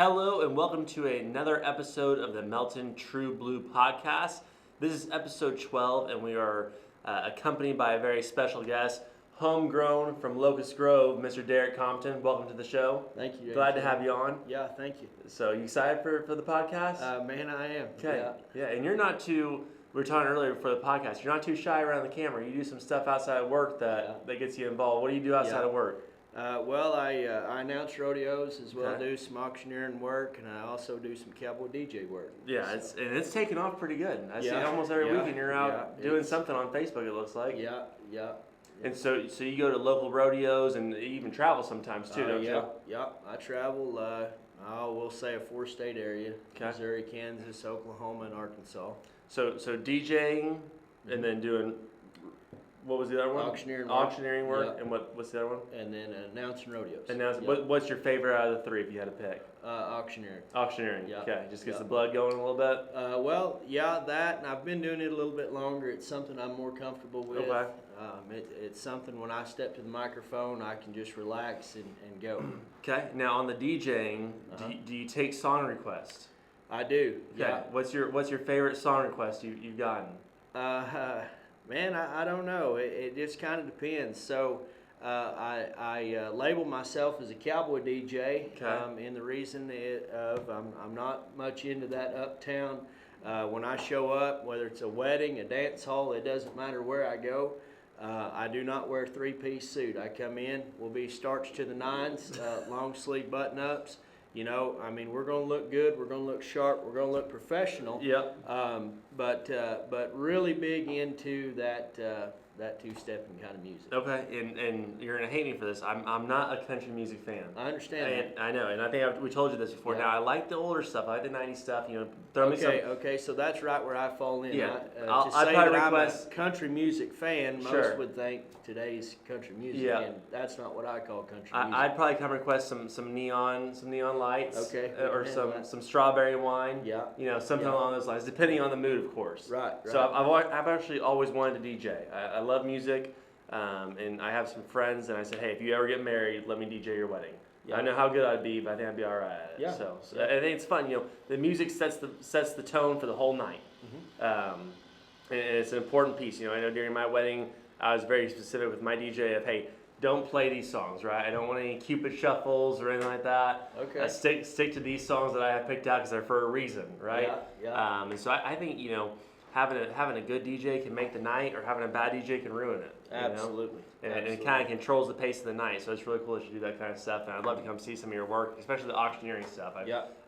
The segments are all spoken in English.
Hello and welcome to another episode of the Melton True Blue podcast. This is episode 12 and we are accompanied by a very special guest, homegrown from Locust Grove, Mr. Derrick Compton. Welcome to the show. Thank you. Glad to have you on. Yeah, thank you. So you excited for the podcast? Man, I am. Okay. Yeah, and you're not too, we were talking earlier for the podcast, you're not too shy around the camera. You do some stuff outside of work that gets you involved. What do you do outside of work? I announce rodeos as well. Do some auctioneering work, and I also do some cowboy DJ work. Yeah, it's taken off pretty good. I see it almost every weekend you're out doing something on Facebook. It looks like. Yeah. And so you go to local rodeos and you even travel sometimes too, don't you? Yeah. I travel. I will say a 4-state area: Missouri, Kansas, Oklahoma, and Arkansas. So DJing, and then doing. What was the other one? Auctioneering work. Yep. And what's the other one? And then announcing rodeos. What's your favorite out of the three if you had to pick? Auctioneering. Auctioneering. Yep. Okay, just gets the blood going a little bit. That, and I've been doing it a little bit longer. It's something I'm more comfortable with. Okay. It's something when I step to the microphone, I can just relax and go. Okay. Now on the DJing, do you take song requests? I do. Okay. Yeah. What's your favorite song request you've gotten? Man, I don't know. It just kind of depends. So I label myself as a cowboy DJ, and the reason I'm not much into that uptown. When I show up, whether it's a wedding, a dance hall, it doesn't matter where I go. I do not wear a 3-piece suit. I come in, will be starched to the nines, long sleeve button ups. You know, I mean, we're going to look good. We're going to look sharp. We're going to look professional. Yep. But really big into that two-stepping kind of music. Okay, and you're gonna hate me for this. I'm not a country music fan. I understand. I know, and I think we told you this before. Yeah. Now I like the older stuff. I like the '90s stuff. You know, throw me some. Okay. So that's right where I fall in. Yeah. To say that I'm a country music fan, most would think today's country music, and that's not what I call country music. I'd probably come request some neon lights. Okay. Or some strawberry wine. Yeah. You know, something along those lines, depending on the mood, of course. Right. So I've actually always wanted to DJ. I love music, and I have some friends, and I said, hey, if you ever get married, let me DJ your wedding. Yeah. I know how good I'd be, but I think I'd be all right at it. Yeah. So I think it's fun. You know, the music sets the tone for the whole night, and it's an important piece. You know, I know during my wedding, I was very specific with my DJ of, hey, don't play these songs, right? I don't want any Cupid shuffles or anything like that. Okay. Stick to these songs that I have picked out because they're for a reason, right? Yeah. And so I think, you know, having a good DJ can make the night, or having a bad DJ can ruin it. Absolutely. And it kind of controls the pace of the night. So it's really cool that you do that kind of stuff. And I'd love to come see some of your work, especially the auctioneering stuff.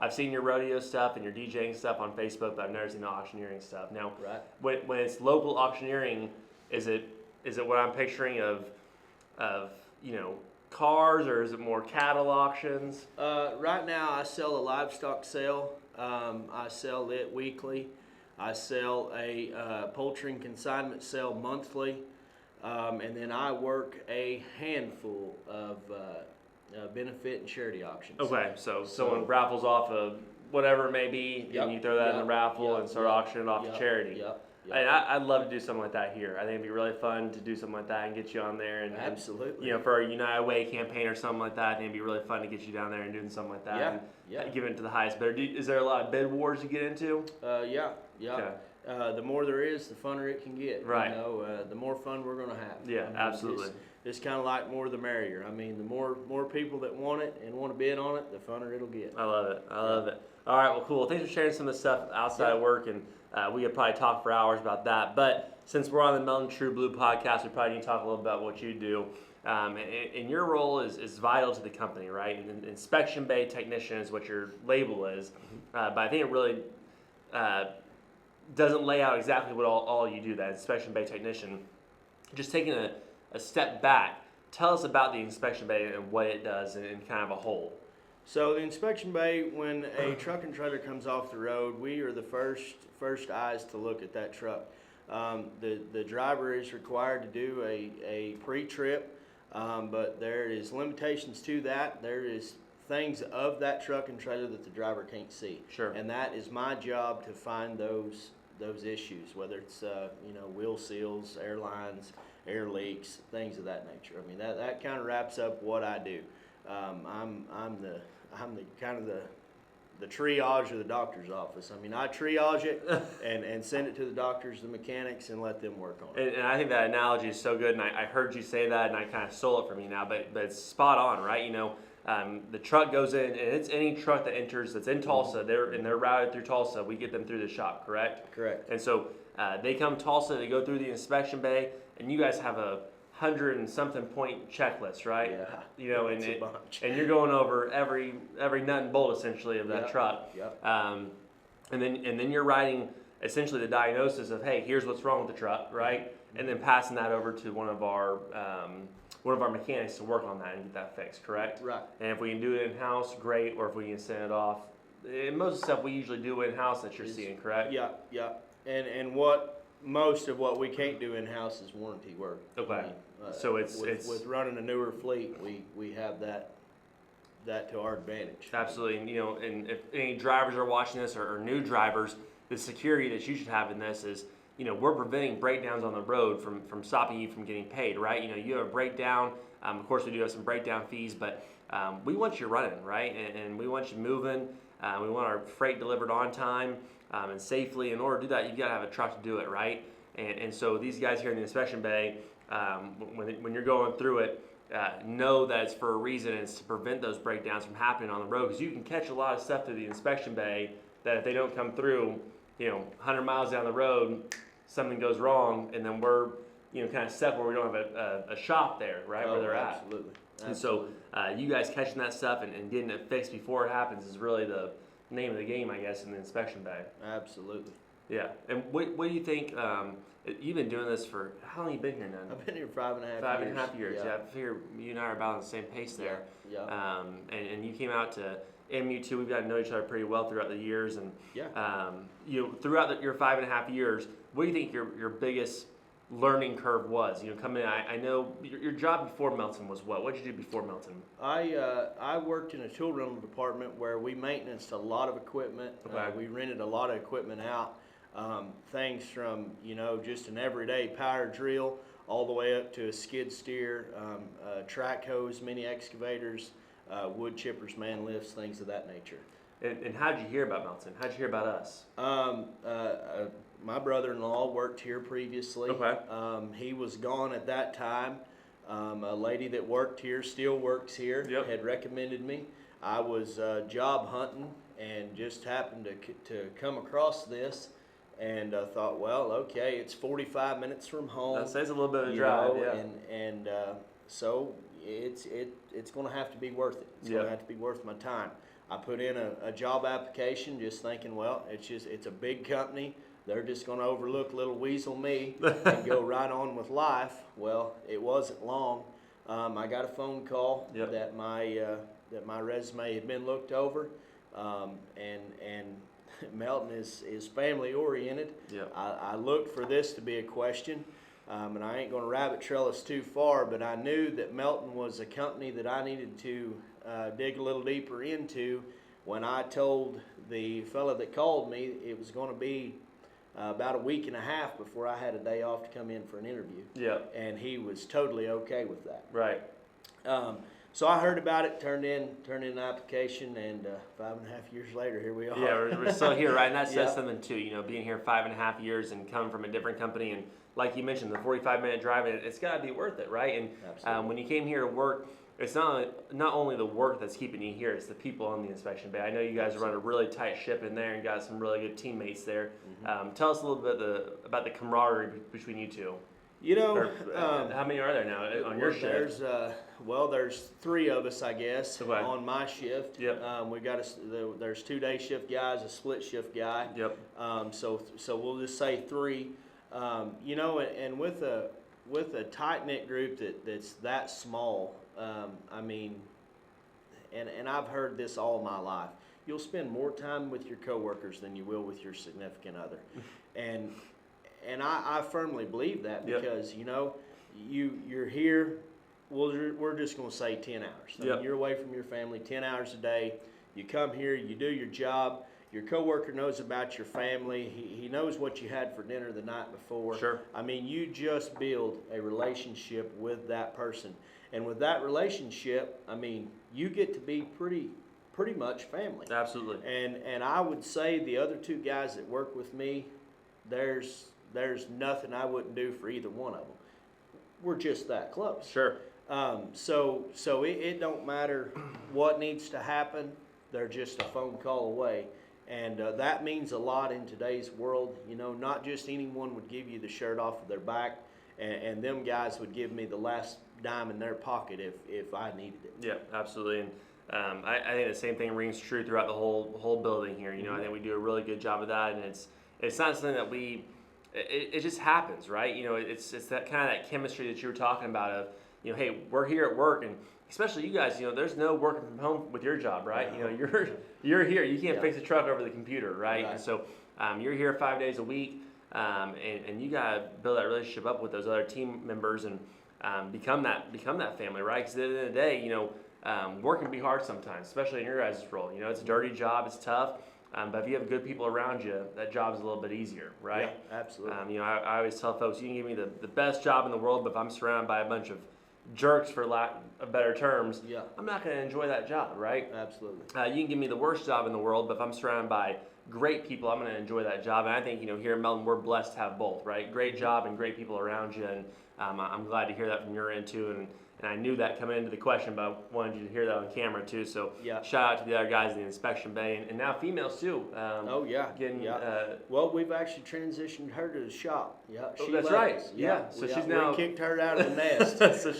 I've seen your rodeo stuff and your DJing stuff on Facebook, but I've never seen the auctioneering stuff. Now, when it's local auctioneering, is it what I'm picturing of you know, cars, or is it more cattle auctions? Right now, I sell a livestock sale. I sell it weekly. I sell a poultry and consignment sale monthly, and then I work a handful of benefit and charity auctions. Okay, so someone raffles off of whatever it may be, and you throw that in the raffle and start auctioning it off to charity. And I'd love to do something like that here. I think it'd be really fun to do something like that and get you on there. And absolutely. You know, for a United Way campaign or something like that, I think it'd be really fun to get you down there and doing something like that. And giving it to the highest bidder. Is there a lot of bid wars you get into? Yeah. Okay. The more there is, the funner it can get. Right. You know, the more fun we're going to have. Yeah, absolutely. It's kind of like more the merrier. I mean, the more people that want it and want to bid on it, the funner it'll get. I love it. All right, well, cool. Thanks for sharing some of the stuff outside of work, and we could probably talk for hours about that. But since we're on the Melton True Blue podcast, we probably need to talk a little about what you do. And your role is vital to the company, right? And inspection bay technician is what your label is. But I think it really doesn't lay out exactly what all you do, that inspection bay technician. Just taking a step back, tell us about the inspection bay and what it does in kind of a whole. So the inspection bay, when a truck and trailer comes off the road, we are the first eyes to look at that truck. The driver is required to do a pre-trip, but there is limitations to that. There is things of that truck and trailer that the driver can't see. Sure. And that is my job to find those issues, whether it's wheel seals, airlines, air leaks, things of that nature. I mean, that kind of wraps up what I do. I'm the kind of the triage or the doctor's office. I mean, I triage it and send it to the doctors, the mechanics, and let them work on it. And I think that analogy is so good, and I heard you say that, and I kind of stole it from you now, but it's spot on, right? The truck goes in, and it's any truck that enters that's in Tulsa, they're routed through Tulsa, we get them through the shop, correct? Correct. And so they come Tulsa, they go through the inspection bay, and you guys have a 100 and something point checklist, right? Yeah. And you're going over every nut and bolt essentially of that truck. Yep. And then you're writing essentially the diagnosis of, hey, here's what's wrong with the truck, right? And then passing that over to one of our mechanics to work on that and get that fixed, correct? Right. And if we can do it in house, great. Or if we can send it off, and most of the stuff we usually do in house that you're seeing, correct? Yeah. And most of what we can't do in house is warranty work. Okay. I mean, so it's with running a newer fleet, we have that to our advantage. Absolutely, and if any drivers are watching this or new drivers, the security that you should have in this is, we're preventing breakdowns on the road from stopping you from getting paid, right? You have a breakdown. Of course, we do have some breakdown fees, but we want you running, right? And we want you moving. We want our freight delivered on time and safely. In order to do that, you've got to have a truck to do it, right? And so these guys here in the inspection bay, when you're going through it, know that it's for a reason, and it's to prevent those breakdowns from happening on the road, because you can catch a lot of stuff through the inspection bay that if they don't come through, 100 miles down the road, something goes wrong, and then we're kind of stuck where we don't have a shop there, right, where they're absolutely. at. And so you guys catching that stuff and getting it fixed before it happens is really the name of the game, I guess, in the inspection bay. Absolutely. Yeah. And what do you think? You've been doing this for how long? Have you been here now? I've been here 5.5 years. 5.5 years. Yeah. I figure you and I are about on the same pace there. Yeah. And you came out to MU2. We've got to know each other pretty well throughout the years. And throughout your 5.5 years, what do you think your biggest learning curve was? Coming in, I know your job before Melton was what? What did you do before Melton? I worked in a tool rental department where we maintained a lot of equipment. Okay. We rented a lot of equipment out. Things from just an everyday power drill all the way up to a skid steer, track hose, mini excavators, wood chippers, man lifts, things of that nature. And how did you hear about Melton? How did you hear about us? My brother-in-law worked here previously. Okay. He was gone at that time. A lady that worked here, still works here, had recommended me. I was job hunting and just happened to come across this, and thought, well, okay, it's 45 minutes from home. That says a little bit of a drive, and so it's going to have to be worth it. It's going to have to be worth my time. I put in a job application, just thinking, well, it's a big company. They're just going to overlook little weasel me and go right on with life. Well, it wasn't long. I got a phone call that my resume had been looked over, and Melton is family oriented. I looked for this to be a question, and I ain't going to rabbit trail us too far, but I knew that Melton was a company that I needed to dig a little deeper into. When I told the fella that called me, it was going to be about a week and a half before I had a day off to come in for an interview. And he was totally okay with that. Right. So I heard about it, turned in an application, and 5.5 years later, here we are. Yeah, we're still here, right? And that says something too. Being here 5.5 years and coming from a different company, and like you mentioned, the 45-minute drive, it's got to be worth it, right? And when you came here to work, it's not only the work that's keeping you here, it's the people on the inspection bay. I know you guys run a really tight ship in there and got some really good teammates there. Tell us a little bit about the camaraderie between you two. How many are there now on your shift? There's 3 of us, I guess, on my shift. We got there's 2-day shift guys, a split shift guy. So we'll just say 3. And with a tight knit group that's that small, I mean, and I've heard this all my life. You'll spend more time with your coworkers than you will with your significant other, and I firmly believe that because you're here. Well, we're just going to say 10 hours. I mean, you're away from your family 10 hours a day. You come here, you do your job. Your coworker knows about your family. He knows what you had for dinner the night before. Sure. I mean, you just build a relationship with that person, and with that relationship, I mean, you get to be pretty pretty much family. Absolutely. And I would say the other two guys that work with me, there's nothing I wouldn't do for either one of them. We're just that close. Sure. So it don't matter what needs to happen. They're just a phone call away. And that means a lot in today's world. You know, not just anyone would give you the shirt off of their back, and them guys would give me the last dime in their pocket if I needed it. Yeah, absolutely. And I think the same thing rings true throughout the whole building here. You know, I think we do a really good job of that, and it's not something that it just happens, right? You know, it's that kind of that chemistry that you were talking about of, you know, hey, we're here at work, and especially you guys, you know, there's no working from home with your job, right? You know, you're here. You can't fix a truck over the computer, right? And so you're here 5 days a week, and you got to build that relationship up with those other team members and become that family, right? Because at the end of the day, you know, work can be hard sometimes, especially in your guys' role. You know, it's a dirty job, it's tough. But if you have good people around you, that job's a little bit easier, right? Yeah, absolutely. You know, I always tell folks, you can give me the best job in the world, but if I'm surrounded by a bunch of jerks, for lack of better terms, I'm not going to enjoy that job, right? Absolutely. You can give me the worst job in the world, but if I'm surrounded by great people, I'm going to enjoy that job. And I think, you know, here in Melton, we're blessed to have both, right? Great job and great people around you. And I'm glad to hear that from your end, too. And I knew that coming into the question, but I wanted you to hear that on camera, too. So shout out to the other guys in the inspection bay, and now females, too. Well, we've actually transitioned her to the shop. Yeah, that's right. So she's now... We kicked her out of the nest. So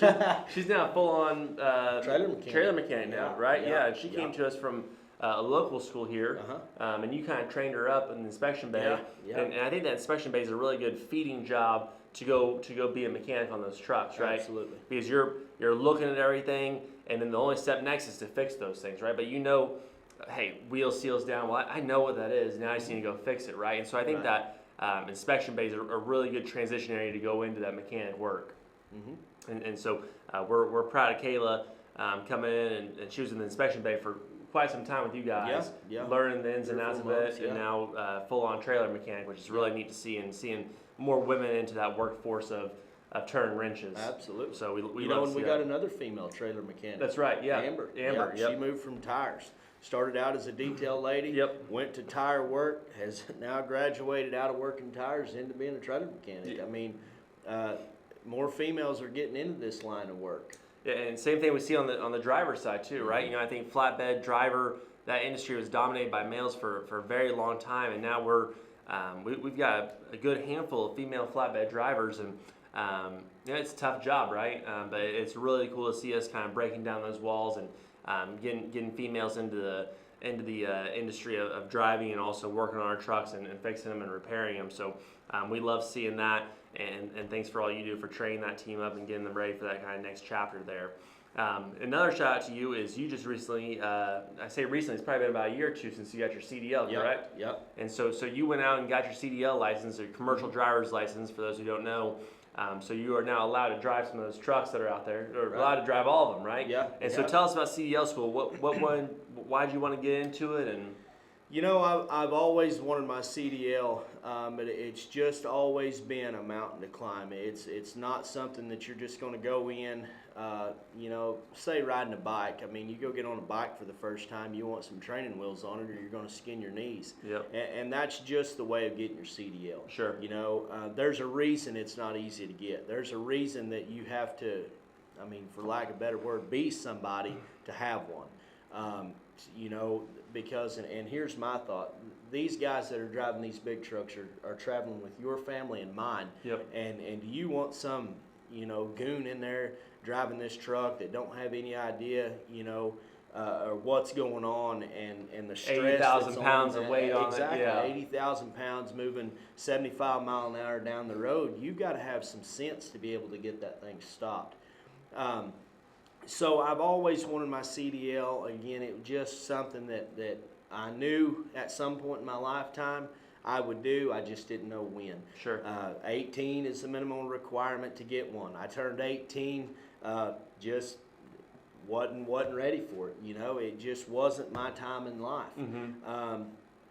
she's now full-on trailer mechanic now, right? Yeah, and she came to us from a local school here, and you kind of trained her up in the inspection bay. And I think that inspection bay is a really good feeding job to go be a mechanic on those trucks, right? Absolutely. Because you're looking at everything, and then the only step next is to fix those things, right? But you know, hey, wheel seals down. Well, I know what that is. Now I just need to go fix it, right? And so I think that inspection bays are a really good transition area to go into that mechanic work. And so we're proud of Kayla coming in, and she was in the inspection bay for quite some time with you guys, learning the ins and outs of it, and now full-on trailer mechanic, which is really neat to see, and seeing more women into that workforce of turning wrenches. Absolutely. So we love to see that. We got another female trailer mechanic. That's right. Yeah. Amber. Yep. She moved from tires. Started out as a detail lady. Went to tire work. Has now graduated out of working tires into being a trailer mechanic. I mean, more females are getting into this line of work. Yeah, and same thing we see on the driver's side too, right? You know, I think flatbed driver, that industry was dominated by males for a very long time, and now we've got a good handful of female flatbed drivers, and you know, it's a tough job, right? But it's really cool to see us kind of breaking down those walls and getting females into the industry of driving, and also working on our trucks and fixing them and repairing them. So we love seeing that, and thanks for all you do for training that team up and getting them ready for that kind of next chapter there. Another shout out to you is you just recently, I say recently, it's probably been about a year or two since you got your CDL, correct? Yep. And so you went out and got your CDL license, or commercial driver's license, for those who don't know. So you are now allowed to drive some of those trucks that are out there, or allowed to drive all of them, right? Yeah. And so tell us about CDL school. Why'd you want to get into it? And you know, I've always wanted my CDL, but it's just always been a mountain to climb. It's not something that you're just going to go in, you know, say riding a bike. I mean, you go get on a bike for the first time, you want some training wheels on it, or you're going to skin your knees. And that's just the way of getting your CDL. Sure. You know, there's a reason it's not easy to get. There's a reason that you have to, I mean, for lack of a better word, be somebody to have one. You know, because, and here's my thought, these guys that are driving these big trucks are traveling with your family in mind. And you want some, you know, goon in there driving this truck that don't have any idea, you know, or what's going on, and the stress. 80,000 pounds of weight on it. Exactly, 80,000 pounds moving 75 mile an hour down the road. You've got to have some sense to be able to get that thing stopped. So I've always wanted my CDL. Again, it was just something that I knew at some point in my lifetime I would do. I just didn't know when. Sure. 18 is the minimum requirement to get one. I turned 18, just wasn't ready for it. You know, it just wasn't my time in life.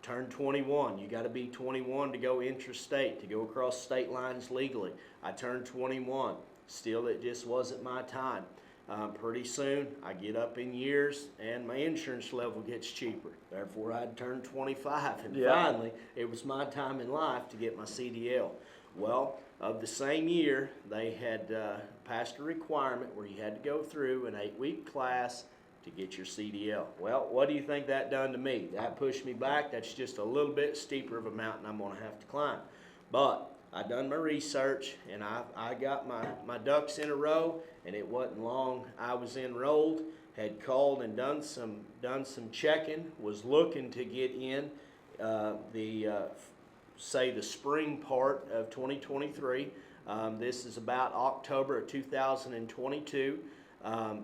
Turned 21. You got to be 21 to go intrastate, to go across state lines legally. I turned 21. Still, it just wasn't my time. Pretty soon, I get up in years, and my insurance level gets cheaper. Therefore, I'd turn 25, and finally, it was my time in life to get my CDL. Well, of the same year, they had passed a requirement where you had to go through an 8-week class to get your CDL. Well, what do you think that done to me? That pushed me back. That's just a little bit steeper of a mountain I'm going to have to climb. But I done my research, and I got my ducks in a row, and it wasn't long. I was enrolled, had called and done some checking, was looking to get in say the spring part of 2023. This is about October of 2022.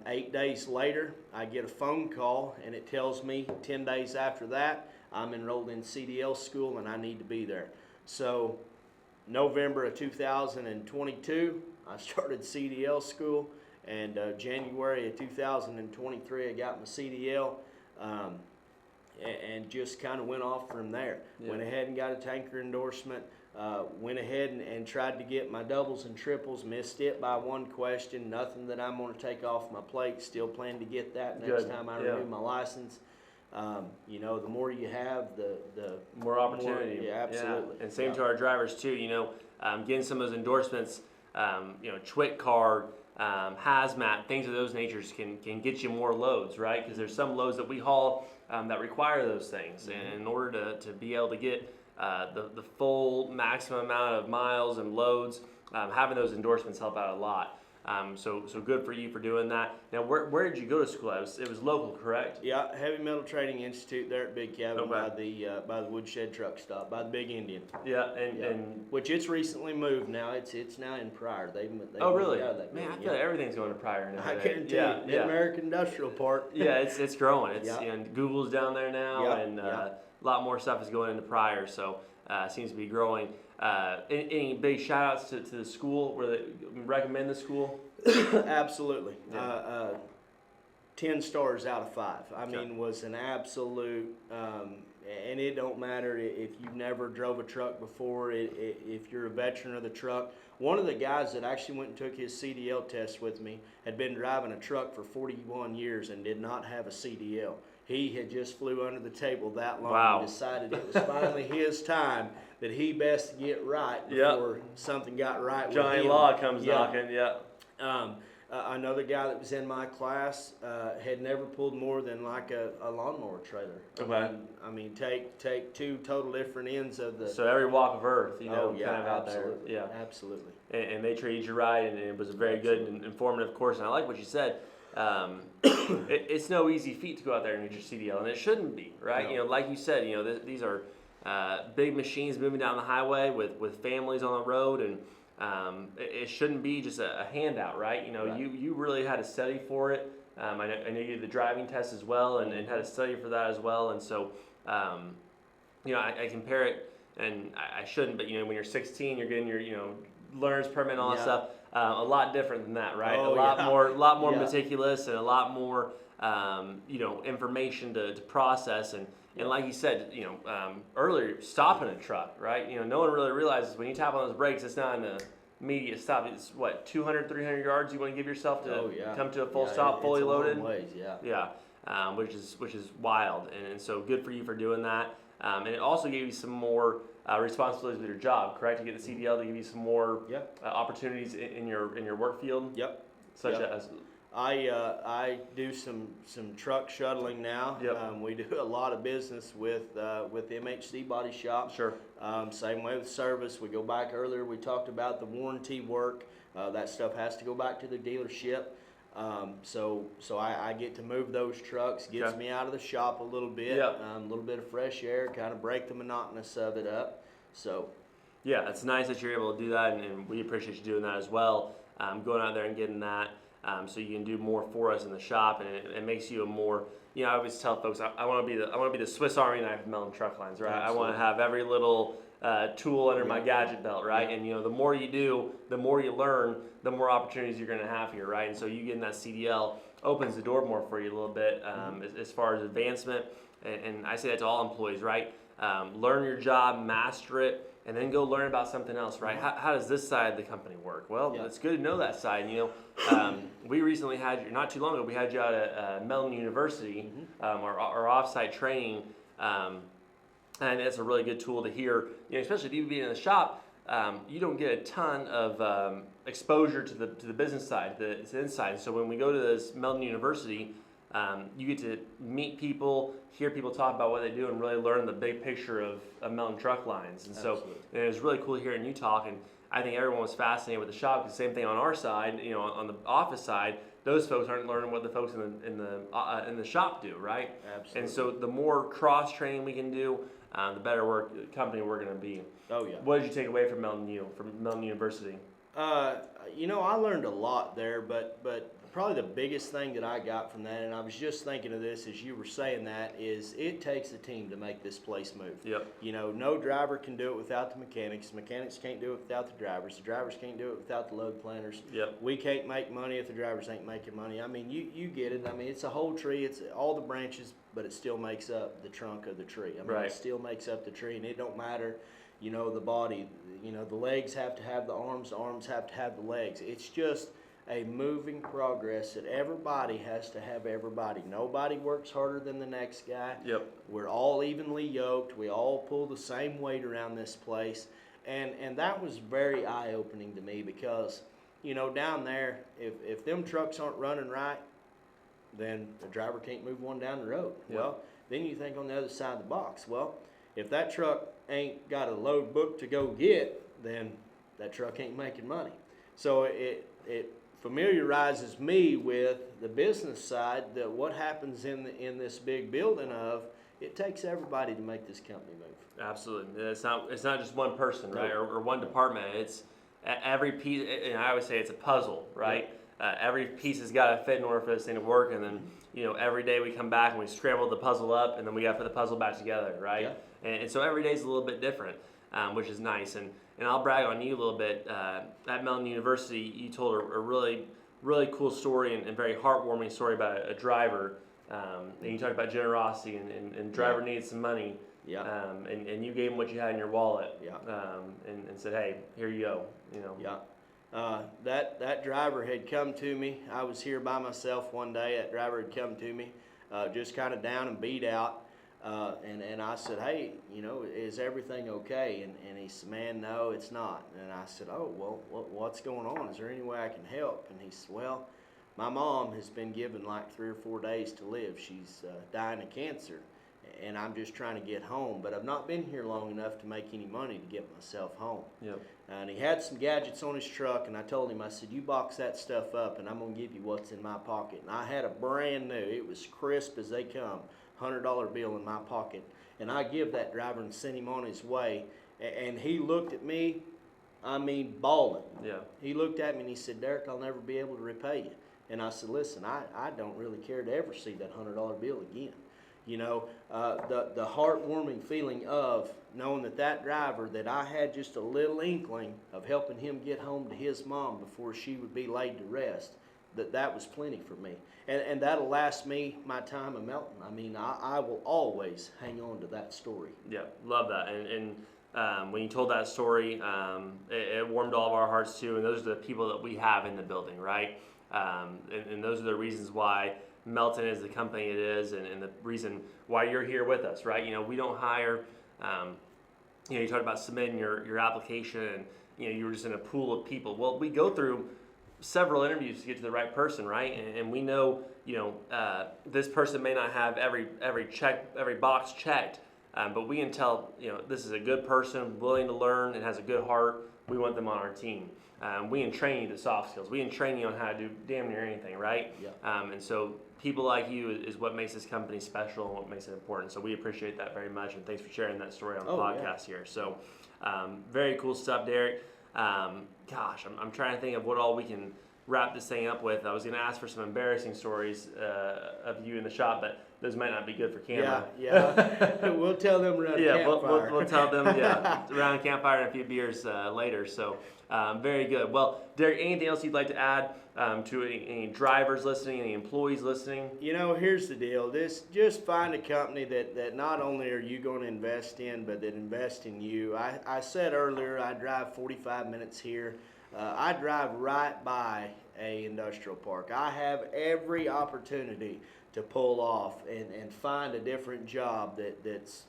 8 days later, I get a phone call, and it tells me 10 days after that, I'm enrolled in CDL school and I need to be there. So November of 2022, I started CDL school, and January of 2023, I got my CDL, and just kind of went off from there. Went ahead and got a tanker endorsement, went ahead and tried to get my doubles and triples, missed it by one question, nothing that I'm going to take off my plate, still plan to get that next time I renew my license. You know, the more you have, the more opportunity. Yeah, absolutely. And same to our drivers too. You know, getting some of those endorsements. You know, TWIC card, hazmat, things of those natures can get you more loads, right? Because there's some loads that we haul that require those things, and in order to be able to get the full maximum amount of miles and loads, having those endorsements help out a lot. So good for you for doing that. Now, where did you go to school? It was local, correct? Yeah, Heavy Metal Training Institute there at Big Cabin, by the Woodshed truck stop, by the Big Indian. Yeah, and which it's recently moved now. It's now in Pryor. They've oh really? Moved out of that Man, I feel like everything's going to Pryor now. I guarantee you, the American Industrial Park. Yeah, it's growing. It's and Google's down there now, and a lot more stuff is going into Pryor. So seems to be growing. Any big shout outs to the school where they recommend the school? Absolutely. 10 stars out of 5. I mean, was an absolute, and it don't matter if you've never drove a truck before, if you're a veteran of the truck. One of the guys that actually went and took his CDL test with me had been driving a truck for 41 years and did not have a CDL. He had just flew under the table that long and decided it was finally his time that he best get right before something got right with him. Johnny Law comes knocking, Another guy that was in my class had never pulled more than like a lawnmower trailer. Okay. I mean, take two total different ends of the. So every walk of earth, you know, kind of out there. Yeah, absolutely. And they treated you right, and it was a very good and informative course. And I like what you said. It's no easy feat to go out there and get your CDL, and it shouldn't be, right? No. You know, like you said, you know, these are big machines moving down the highway with families on the road, and it shouldn't be just a handout, right? You know, you really had to study for it. I know you did the driving test as well, and had to study for that as well, and so you know, I compare it, and I shouldn't, but you know, when you're 16, you're getting your learner's permit and all that stuff. A lot different than that, right? Oh, a lot more meticulous, and a lot more information to process, and like you said, earlier, stopping a truck, right? You know, no one really realizes when you tap on those brakes, it's not an immediate stop. It's what, 200, 300 yards you want to give yourself to come to a full stop, fully loaded. Long ways, which is wild, and so good for you for doing that. And it also gave you some more responsibilities with your job, correct? To get the CDL, to give you some more opportunities in your work field. Yep. Such as. I do some truck shuttling now. We do a lot of business with MHC Body Shop. Sure. Same way with service. We go back earlier. We talked about the warranty work. That stuff has to go back to the dealership. So I get to move those trucks. Gets me out of the shop a little bit. A little bit of fresh air, kind of break the monotonous of it up. So. Yeah, it's nice that you're able to do that, and we appreciate you doing that as well. Going out there and getting that. So you can do more for us in the shop, and it makes you a more, I always tell folks, I want to be the Swiss Army knife of Melton Truck Lines, right? Absolutely. I want to have every little tool under my gadget belt, right? And the more you do, the more you learn, the more opportunities you're going to have here, right? And so you getting that CDL opens the door more for you a little bit as far as advancement, and I say that to all employees, right? Learn your job, master it, and then go learn about something else, right? How does this side of the company work? Well, it's good to know that side. We recently had you, not too long ago, we had you out at Melton University, our offsite training, and it's a really good tool to hear, especially if you being in the shop. You don't get a ton of exposure to the business side, to the inside. So when we go to this Melton University, you get to meet people, hear people talk about what they do, and really learn the big picture of Melton Truck Lines. And so it was really cool hearing you talk. And I think everyone was fascinated with the shop. The same thing on our side, on the office side, those folks aren't learning what the folks in the shop do, right? Absolutely. And so the more cross training we can do, the better company we're going to be. Oh yeah. What did you take away from Melton University? I learned a lot there, but probably the biggest thing that I got from that, and I was just thinking of this as you were saying that, is it takes a team to make this place move. Yep. No driver can do it without the mechanics. The mechanics can't do it without the drivers. The drivers can't do it without the load planners. Yep. We can't make money if the drivers ain't making money. I mean, you get it. I mean, it's a whole tree. It's all the branches, but it still makes up the trunk of the tree. I mean, It still makes up the tree, and it don't matter, the body. The legs have to have the arms have to have the legs. It's just a moving progress that everybody has to have everybody. Nobody works harder than the next guy. Yep. We're all evenly yoked. We all pull the same weight around this place. And that was very eye-opening to me because, down there, if them trucks aren't running right, then the driver can't move one down the road. Yep. Well, then you think on the other side of the box. Well, if that truck ain't got a load book to go get, then that truck ain't making money. So it familiarizes me with the business side, that what happens in this big building of, it takes everybody to make this company move. Absolutely. It's not just one person, right, or one department. It's every piece, and I always say it's a puzzle, right? Yep. Every piece has got to fit in order for this thing to work, and then every day we come back and we scramble the puzzle up, and then we got to put the puzzle back together, right? Yep. And so every day is a little bit different, which is nice. And I'll brag on you a little bit. At Melton University, you told a really, really cool story and very heartwarming story about a driver. And you talked about generosity and driver needed some money. Yeah. And you gave him what you had in your wallet. Yeah. And said, hey, here you go. Yeah. That driver had come to me. I was here by myself one day. That driver had come to me, just kind of down and beat out. And I said, hey, is everything okay? And he said, man, no, it's not. And I said, oh, well, what's going on? Is there any way I can help? And he said, well, my mom has been given like 3 or 4 days to live. She's dying of cancer, and I'm just trying to get home. But I've not been here long enough to make any money to get myself home. Yep. And he had some gadgets on his truck, and I told him, I said, you box that stuff up, and I'm going to give you what's in my pocket. And I had a brand new, it was crisp as they come, $100 bill in my pocket, and I give that driver and sent him on his way, and he looked at me, bawling. Yeah. He looked at me and he said, Derrick, I'll never be able to repay you. And I said, listen, I don't really care to ever see that $100 bill again. The heartwarming feeling of knowing that driver, that I had just a little inkling of helping him get home to his mom before she would be laid to rest, that was plenty for me. And that'll last me my time in Melton. I will always hang on to that story. Yeah, love that. And when you told that story, it warmed all of our hearts too. And those are the people that we have in the building, right? And those are the reasons why Melton is the company it is, and the reason why you're here with us, right? We don't hire. You talked about submitting your application, and you were just in a pool of people. Well, we go through several interviews to get to the right person, right? And we know, this person may not have every box checked, but we can tell, this is a good person, willing to learn, and has a good heart. We want them on our team. We can train you the soft skills. We can train you on how to do damn near anything, right? Yeah. And so people like you is what makes this company special and what makes it important. So we appreciate that very much, and thanks for sharing that story on the podcast here. So very cool stuff, Derrick. I'm trying to think of what all we can wrap this thing up with, I was going to ask for some embarrassing stories of you in the shop, but those might not be good for camera. Yeah. We'll tell them around campfire. We'll tell them, around campfire and a few beers later. So, very good. Well, Derrick, anything else you'd like to add to any drivers listening, any employees listening? Here's the deal. Just find a company that not only are you going to invest in, but that invest in you. I said earlier, I drive 45 minutes here. I drive right by a industrial park. I have every opportunity to pull off and find a different job that's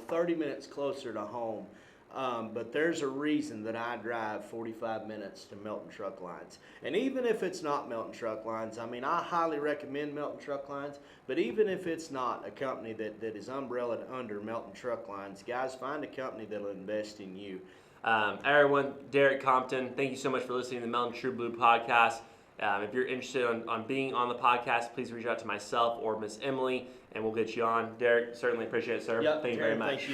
30 minutes closer to home. But there's a reason that I drive 45 minutes to Melton Truck Lines. And even if it's not Melton Truck Lines, I highly recommend Melton Truck Lines, but even if it's not a company that is umbrellaed under Melton Truck Lines, guys, find a company that'll invest in you. Everyone, Derrick Compton, thank you so much for listening to the Melton True Blue podcast. If you're interested on being on the podcast, please reach out to myself or Miss Emily, and we'll get you on. Derrick, certainly appreciate it, sir. Yep, thank you very much.